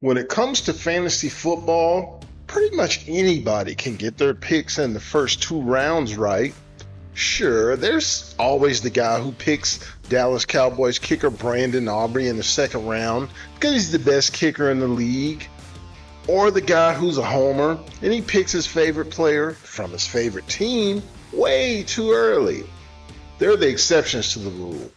When it comes to fantasy football, pretty much anybody can get their picks in the first two rounds right. Sure, there's always the guy who picks Dallas Cowboys kicker Brandon Aubrey in the second round because he's the best kicker in the league. Or the guy who's a homer and he picks his favorite player from his favorite team way too early. They're the exceptions to the rule.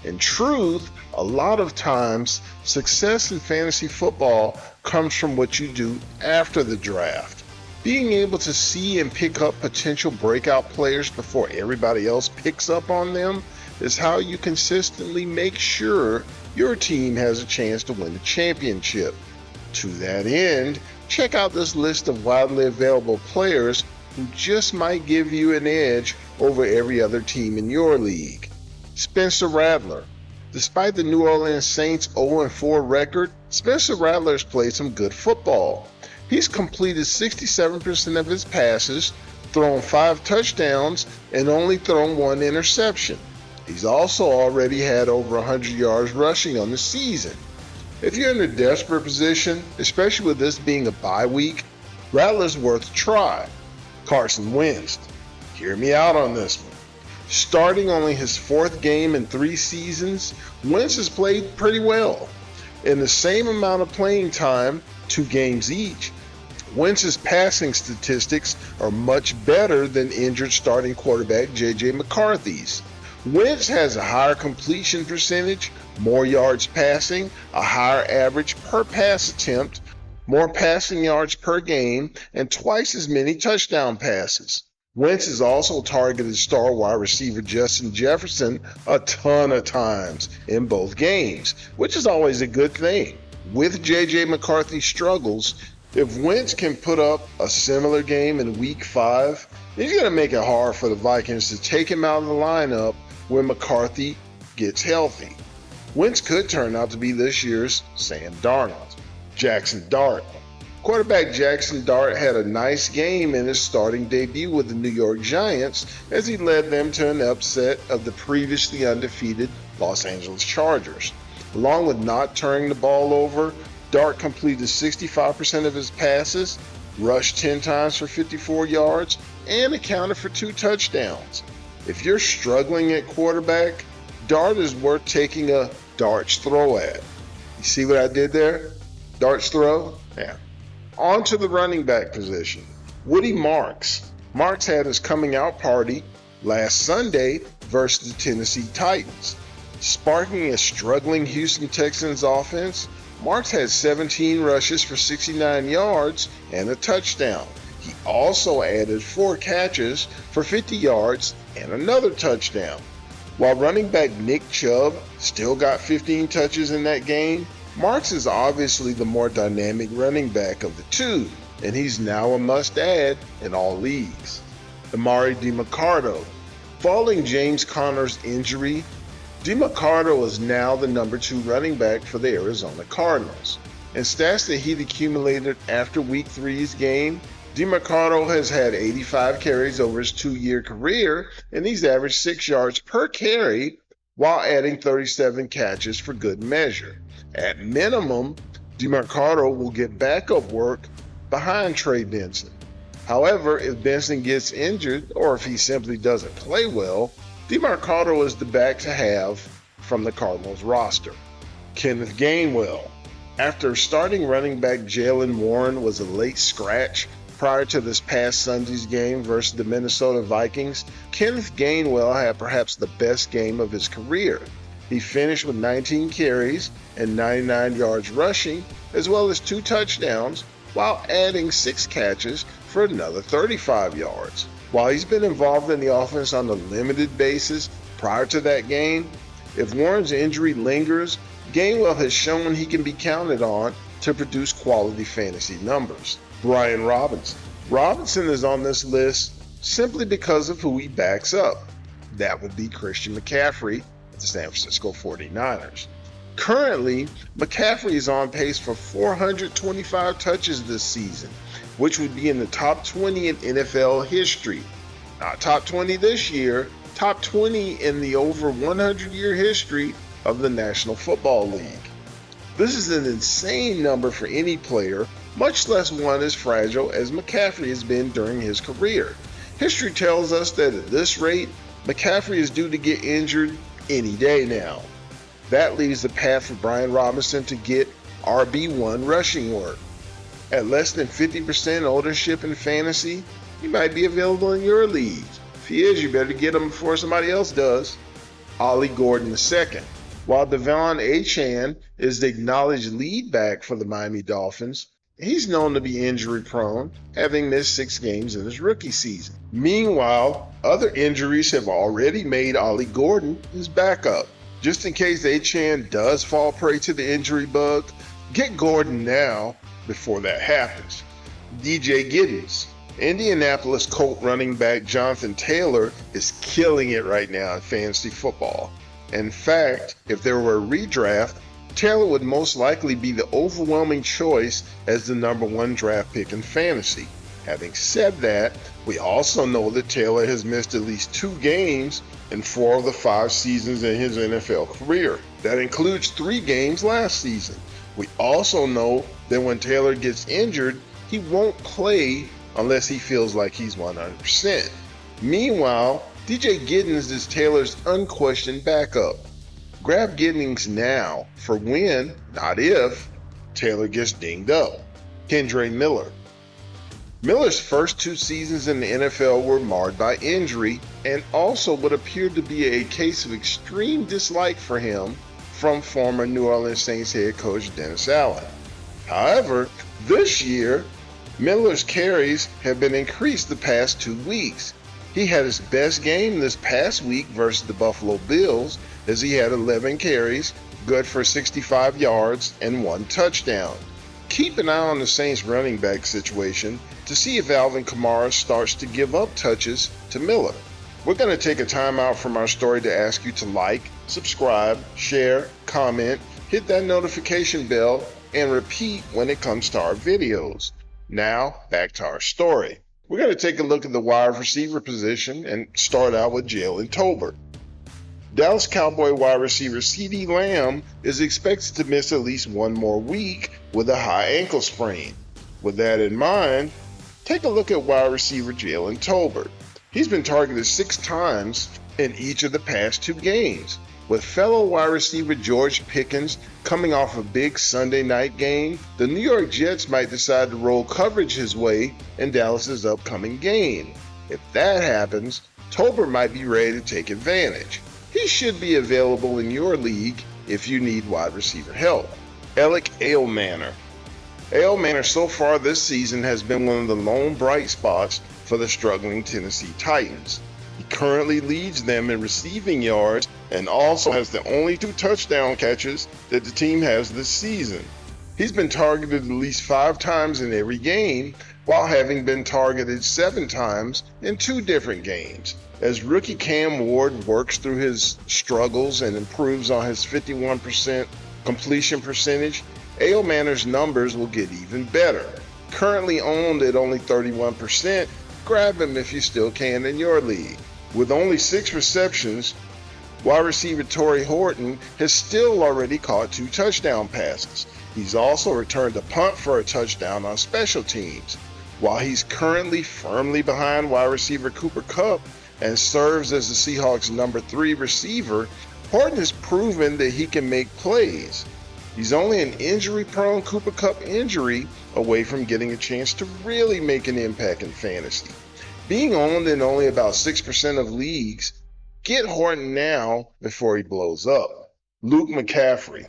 In truth, a lot of times, success in fantasy football comes from what you do after the draft. Being able to see and pick up potential breakout players before everybody else picks up on them is how you consistently make sure your team has a chance to win the championship. To that end, check out this list of widely available players who just might give you an edge over every other team in your league. Spencer Rattler. Despite the New Orleans Saints' 0-4 record, Spencer Rattler has played some good football. He's completed 67% of his passes, thrown 5 touchdowns, and only thrown 1 interception. He's also already had over 100 yards rushing on the season. If you're in a desperate position, especially with this being a bye week, Rattler's worth a try. Carson Wentz. Hear me out on this one. Starting only his 4th game in 3 seasons, Wentz has played pretty well. In the same amount of playing time, 2 games each, Wentz's passing statistics are much better than injured starting quarterback J.J. McCarthy's. Wentz has a higher completion percentage, more yards passing, a higher average per pass attempt, more passing yards per game, and twice as many touchdown passes. Wentz has also targeted star wide receiver Justin Jefferson a ton of times in both games, which is always a good thing. With J.J. McCarthy's struggles, if Wentz can put up a similar game in Week 5, he's going to make it hard for the Vikings to take him out of the lineup when McCarthy gets healthy. Wentz could turn out to be this year's Sam Darnold. Jackson Dart. Quarterback Jackson Dart had a nice game in his starting debut with the New York Giants as he led them to an upset of the previously undefeated Los Angeles Chargers. Along with not turning the ball over, Dart completed 65% of his passes, rushed 10 times for 54 yards, and accounted for 2 touchdowns. If you're struggling at quarterback, Dart is worth taking a darts throw at. You see what I did there? Darts throw? Yeah. On to the running back position. Woody Marks. Marks had his coming out party last Sunday versus the Tennessee Titans. Sparking a struggling Houston Texans offense, Marks had 17 rushes for 69 yards and a touchdown. He also added 4 catches for 50 yards and another touchdown. While running back Nick Chubb still got 15 touches in that game, Marks is obviously the more dynamic running back of the two, and he's now a must-add in all leagues. Amari DeMarcado. Following James Conner's injury, DeMarcado is now the number 2 running back for the Arizona Cardinals. In stats that he'd accumulated after Week 3's game, DeMarcado has had 85 carries over his 2-year career, and he's averaged 6 yards per carry while adding 37 catches for good measure. At minimum, DeMarcado will get backup work behind Trey Benson. However, if Benson gets injured or if he simply doesn't play well, DeMarcado is the back to have from the Cardinals roster. Kenneth Gainwell. After starting running back Jaylen Warren was a late scratch prior to this past Sunday's game versus the Minnesota Vikings, Kenneth Gainwell had perhaps the best game of his career. He finished with 19 carries and 99 yards rushing, as well as 2 touchdowns, while adding 6 catches for another 35 yards. While he's been involved in the offense on a limited basis prior to that game, if Warren's injury lingers, Gainwell has shown he can be counted on to produce quality fantasy numbers. Brian Robinson. Robinson is on this list simply because of who he backs up. That would be Christian McCaffrey of the San Francisco 49ers. Currently, McCaffrey is on pace for 425 touches this season, which would be in the top 20 in NFL history. Not top 20 this year, top 20 in the over 100-year history of the National Football League. This is an insane number for any player, much less one as fragile as McCaffrey has been during his career. History tells us that at this rate, McCaffrey is due to get injured any day now. That leaves the path for Brian Robinson to get RB1 rushing work. At less than 50% ownership in fantasy, he might be available in your league. If he is, you better get him before somebody else does. Ollie Gordon II. While Devon Achane is the acknowledged lead back for the Miami Dolphins, he's known to be injury prone, having missed 6 games in his rookie season. Meanwhile, other injuries have already made Ollie Gordon his backup. Just in case Achane does fall prey to the injury bug, get Gordon now before that happens. DJ Giddens. Indianapolis Colt running back Jonathan Taylor is killing it right now in fantasy football. In fact, if there were a redraft, Taylor would most likely be the overwhelming choice as the number 1 draft pick in fantasy. Having said that, we also know that Taylor has missed at least 2 games in 4 of the 5 seasons in his NFL career. That includes 3 games last season. We also know that when Taylor gets injured, he won't play unless he feels like he's 100%. Meanwhile, DJ Giddens is Taylor's unquestioned backup. Grab Giddens now for when, not if, Taylor gets dinged up. Kendre Miller. Miller's first 2 seasons in the NFL were marred by injury and also what appeared to be a case of extreme dislike for him from former New Orleans Saints head coach Dennis Allen. However, this year, Miller's carries have been increased the past 2 weeks. He had his best game this past week versus the Buffalo Bills as he had 11 carries, good for 65 yards and 1 touchdown. Keep an eye on the Saints running back situation to see if Alvin Kamara starts to give up touches to Miller. We're going to take a time out from our story to ask you to like, subscribe, share, comment, hit that notification bell, and repeat when it comes to our videos. Now, back to our story. We're going to take a look at the wide receiver position and start out with Jalen Tolbert. Dallas Cowboy wide receiver CeeDee Lamb is expected to miss at least 1 more week with a high ankle sprain. With that in mind, take a look at wide receiver Jalen Tolbert. He's been targeted 6 times in each of the past 2 games. With fellow wide receiver George Pickens coming off a big Sunday night game, the New York Jets might decide to roll coverage his way in Dallas's upcoming game. If that happens, Tolbert might be ready to take advantage. He should be available in your league if you need wide receiver help. Alec Ailmanor. Ailmanor so far this season has been one of the lone bright spots for the struggling Tennessee Titans. He currently leads them in receiving yards and also has the only 2 touchdown catches that the team has this season. He's been targeted at least 5 times in every game, while having been targeted 7 times in 2 different games. As rookie Cam Ward works through his struggles and improves on his 51% completion percentage, Ailmanor's numbers will get even better. Currently owned at only 31%, grab him if you still can in your league. With only 6 receptions, wide receiver Torrey Horton has still already caught 2 touchdown passes. He's also returned a punt for a touchdown on special teams. While he's currently firmly behind wide receiver Cooper Kupp and serves as the Seahawks' number 3 receiver, Horton has proven that he can make plays. He's only an injury-prone Cooper Kupp injury away from getting a chance to really make an impact in fantasy. Being owned in only about 6% of leagues, get Horton now before he blows up. Luke McCaffrey.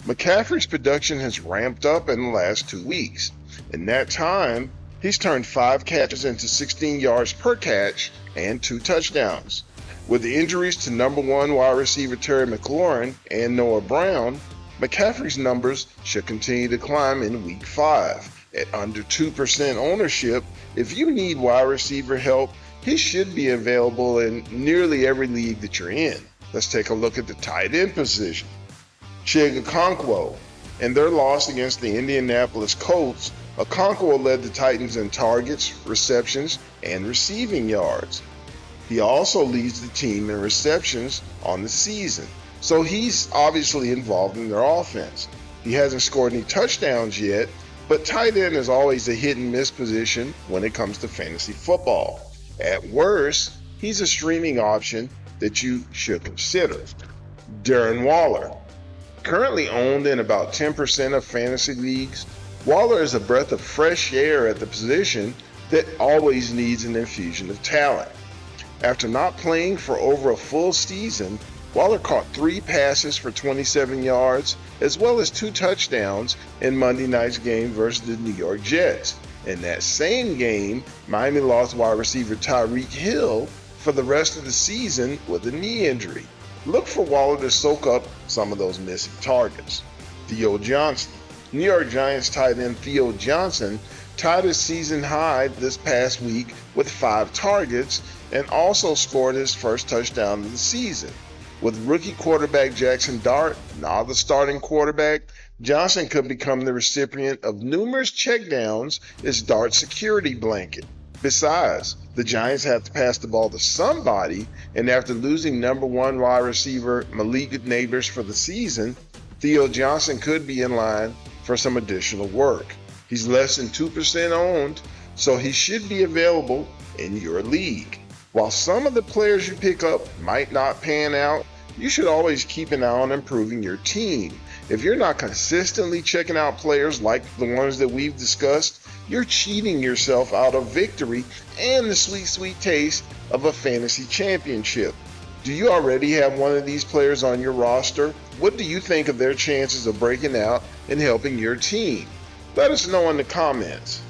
McCaffrey's production has ramped up in the last 2 weeks. In that time, he's turned 5 catches into 16 yards per catch and 2 touchdowns. With the injuries to number 1 wide receiver Terry McLaurin and Noah Brown, McCaffrey's numbers should continue to climb in week 5. At under 2% ownership, if you need wide receiver help, he should be available in nearly every league that you're in. Let's take a look at the tight end position. Chig Okonkwo. In their loss against the Indianapolis Colts, Okonkwo led the Titans in targets, receptions, and receiving yards. He also leads the team in receptions on the season, so he's obviously involved in their offense. He hasn't scored any touchdowns yet, but tight end is always a hit and miss position when it comes to fantasy football. At worst, he's a streaming option that you should consider. Darren Waller. Currently owned in about 10% of fantasy leagues, Waller is a breath of fresh air at the position that always needs an infusion of talent. After not playing for over a full season, Waller caught 3 passes for 27 yards as well as 2 touchdowns in Monday night's game versus the New York Jets. In that same game, Miami lost wide receiver Tyreek Hill for the rest of the season with a knee injury. Look for Waller to soak up some of those missing targets. Theo Johnson. New York Giants tight end Theo Johnson tied his season high this past week with 5 targets and also scored his first touchdown of the season. With rookie quarterback Jackson Dart now the starting quarterback, Johnson could become the recipient of numerous checkdowns as Dart's security blanket. Besides, the Giants have to pass the ball to somebody, and after losing number 1 wide receiver Malik Neighbors for the season, Theo Johnson could be in line for some additional work. He's less than 2% owned, so he should be available in your league. While some of the players you pick up might not pan out, you should always keep an eye on improving your team. If you're not consistently checking out players like the ones that we've discussed, you're cheating yourself out of victory and the sweet, sweet taste of a fantasy championship. Do you already have one of these players on your roster? What do you think of their chances of breaking out and helping your team? Let us know in the comments.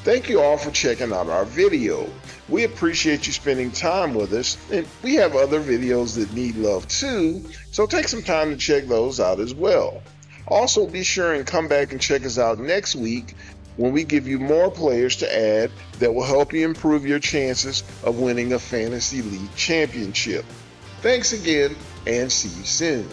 Thank you all for checking out our video. We appreciate you spending time with us, and we have other videos that need love too, so take some time to check those out as well. Also, be sure and come back and check us out next week when we give you more players to add that will help you improve your chances of winning a fantasy league championship. Thanks again, and see you soon.